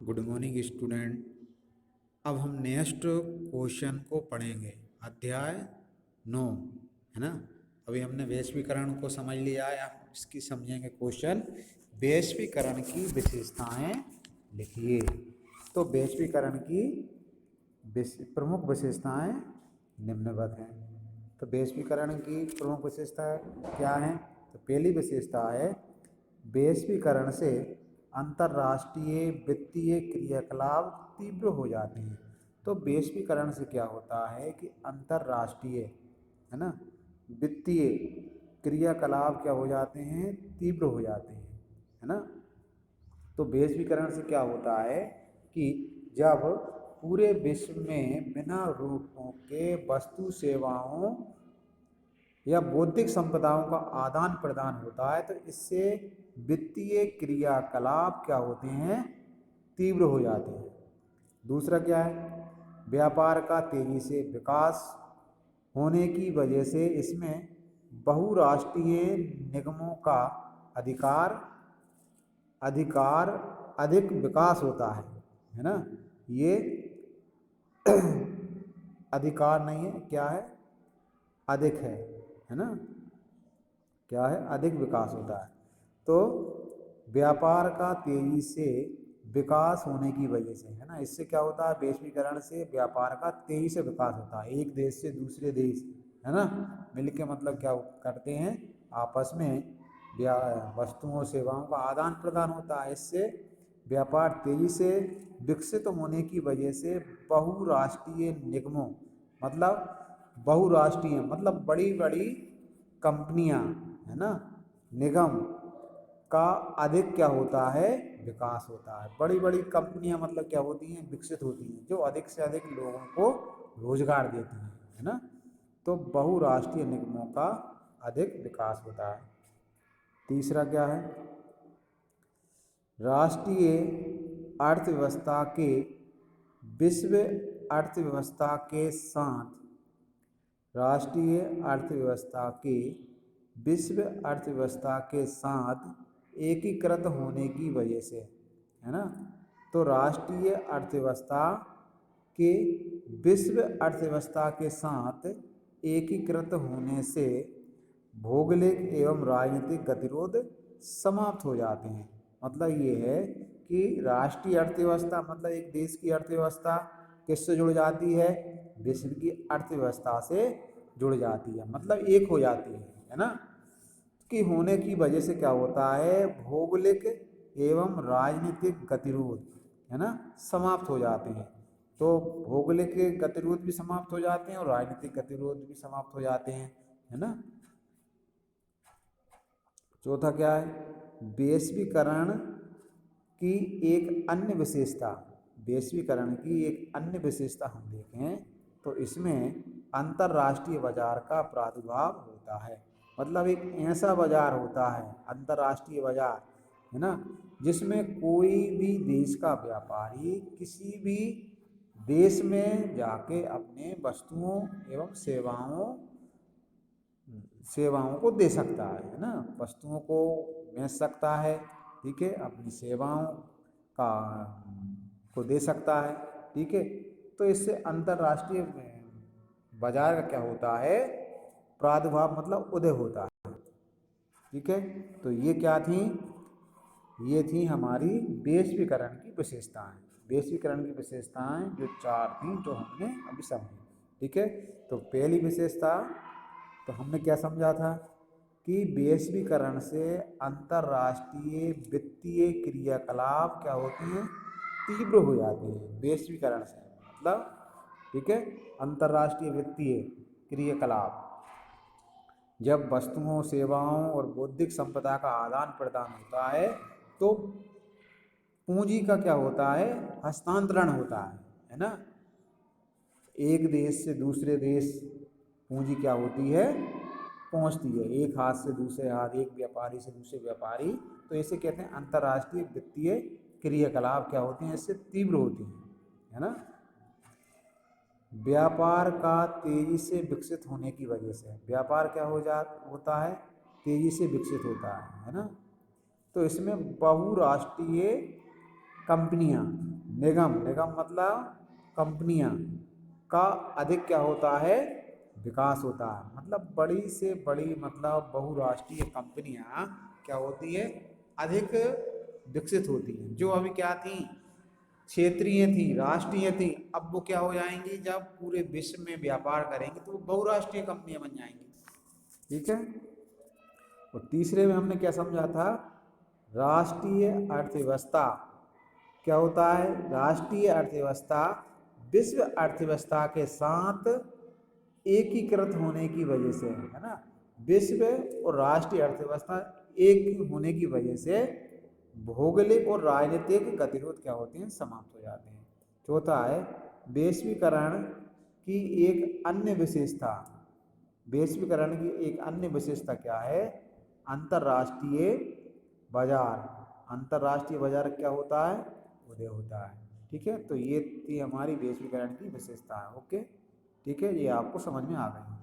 Good morning student. अब हम next question को पढ़ेंगे। अध्याय 9 है ना। अभी हमने वैश्वीकरण को समझ लिया है, आप इसकी समझेंगे क्वेश्चन। वैश्वीकरण की विशेषताएं लिखिए। तो वैश्वीकरण की प्रमुख विशेषताएं निम्नवत हैं। तो वैश्वीकरण की प्रमुख विशेषताएं क्या हैं? तो पहली विशेषता है वैश्वीकरण से अंतर्राष्ट्रीय वित्तीय क्रियाकलाप तीव्र हो जाते हैं। तो वैश्वीकरण से क्या होता है कि अंतर्राष्ट्रीय है ना वित्तीय क्रियाकलाप क्या हो जाते हैं, तीव्र हो जाते हैं, है ना। तो वैश्वीकरण से क्या होता है कि जब पूरे विश्व में बिना रूपों के वस्तु सेवाओं या बौद्धिक संपदाओं का आदान प्रदान होता है, तो इससे वित्तीय क्रियाकलाप क्या होते हैं, तीव्र हो जाते हैं। दूसरा क्या है, व्यापार का तेजी से विकास होने की वजह से इसमें बहुराष्ट्रीय निगमों का अधिकार अधिक विकास होता है ना। ये अधिकार नहीं है, क्या है, अधिक है ना। क्या है, अधिक विकास होता है। तो व्यापार का तेजी से विकास होने की वजह से है ना, इससे क्या होता है, वैश्वीकरण से व्यापार का तेजी से विकास होता है। एक देश से दूसरे देश है ना मिलके मतलब क्या करते हैं, आपस में वस्तुओं सेवाओं का आदान प्रदान होता है। इससे व्यापार तेजी से विकसित होने की वजह से बहुराष्ट्रीय निगमों मतलब बड़ी बड़ी कंपनियां है ना, निगम का अधिक क्या होता है, विकास होता है। बड़ी बड़ी कंपनियां मतलब क्या होती हैं, विकसित होती हैं, जो अधिक से अधिक लोगों को रोजगार देती हैं, है ना। तो बहुराष्ट्रीय निगमों का अधिक विकास होता है। तीसरा क्या है, राष्ट्रीय अर्थव्यवस्था के विश्व अर्थव्यवस्था के साथ राष्ट्रीय अर्थव्यवस्था के विश्व अर्थव्यवस्था के साथ एकीकृत होने की वजह से है ना। तो राष्ट्रीय अर्थव्यवस्था के विश्व अर्थव्यवस्था के साथ एकीकृत होने से भौगोलिक एवं राजनीतिक गतिरोध समाप्त हो जाते हैं। मतलब ये है कि राष्ट्रीय अर्थव्यवस्था मतलब एक देश की अर्थव्यवस्था किससे जुड़ जाती है, विश्व की अर्थव्यवस्था से जुड़ जाती है, मतलब एक हो जाती है ना। कि होने की वजह से क्या होता है, भौगोलिक एवं राजनीतिक गतिरोध है ना समाप्त हो जाते हैं। तो भौगोलिक गतिरोध भी समाप्त हो जाते हैं और राजनीतिक गतिरोध भी समाप्त हो जाते हैं, है ना। चौथा क्या है, वैश्वीकरण की एक अन्य विशेषता वैश्वीकरण की एक अन्य विशेषता हम देखें तो इसमें अंतर्राष्ट्रीय बाजार का प्रादुर्भाव होता है। मतलब एक ऐसा बाजार होता है, अंतर्राष्ट्रीय बाजार है ना, जिसमें कोई भी देश का व्यापारी किसी भी देश में जाके अपने वस्तुओं एवं सेवाओं को दे सकता है ना, वस्तुओं को बेच सकता है, ठीक है, अपनी सेवाओं का को दे सकता है, ठीक है। तो इससे अंतर्राष्ट्रीय बाजार का क्या होता है, प्रादुर्भाव मतलब उदय होता है, ठीक है। तो ये क्या थी, ये थी हमारी वैश्वीकरण की विशेषताएं। वैश्वीकरण की विशेषताएं जो चार थी जो हमने अभी समझी, ठीक है। तो पहली विशेषता तो हमने क्या समझा था कि वैश्वीकरण से अंतर्राष्ट्रीय वित्तीय क्रियाकलाप क्या होती हैं, तीव्र हो जाती हैं। वैश्वीकरण से मतलब, ठीक है, अंतर्राष्ट्रीय वित्तीय क्रियाकलाप जब वस्तुओं सेवाओं और बौद्धिक संपदा का आदान प्रदान होता है तो पूंजी का क्या होता है, हस्तांतरण होता है ना। एक देश से दूसरे देश पूंजी क्या होती है, पहुंचती है, एक हाथ से दूसरे हाथ, एक व्यापारी से दूसरे व्यापारी। तो इसे कहते हैं अंतर्राष्ट्रीय वित्तीय क्रियाकलाप क्या होती हैं, इससे तीव्र होती है ना। व्यापार का तेजी से विकसित होने की वजह से व्यापार क्या होता है, तेजी से विकसित होता है ना। तो इसमें बहुराष्ट्रीय कंपनियां निगम, निगम मतलब कंपनियां का अधिक क्या होता है, विकास होता है। मतलब बड़ी से बड़ी मतलब बहुराष्ट्रीय कंपनियां क्या होती है, अधिक विकसित होती हैं। जो अभी क्या थी, क्षेत्रीय थी, राष्ट्रीय थी, अब वो क्या हो जाएंगी, जब पूरे विश्व में व्यापार करेंगी तो वो बहुराष्ट्रीय कंपनियां बन जाएंगी। ठीक है। और तीसरे में हमने क्या समझा था, राष्ट्रीय अर्थव्यवस्था क्या होता है, राष्ट्रीय अर्थव्यवस्था विश्व अर्थव्यवस्था के साथ एकीकृत होने की वजह से, है ना, विश्व और राष्ट्रीय अर्थव्यवस्था एक होने की वजह से भौगोलिक और राजनीतिक गतिरोध क्या होते हैं, समाप्त हो जाते हैं। चौथा है वैश्वीकरण की एक अन्य विशेषता, वैश्वीकरण की एक अन्य विशेषता क्या है, अंतरराष्ट्रीय बाजार, अंतरराष्ट्रीय बाजार क्या होता है, उदय होता है। ठीक है, तो ये थी हमारी वैश्वीकरण की विशेषता है। ओके, ठीक है, ये आपको समझ में आ गई।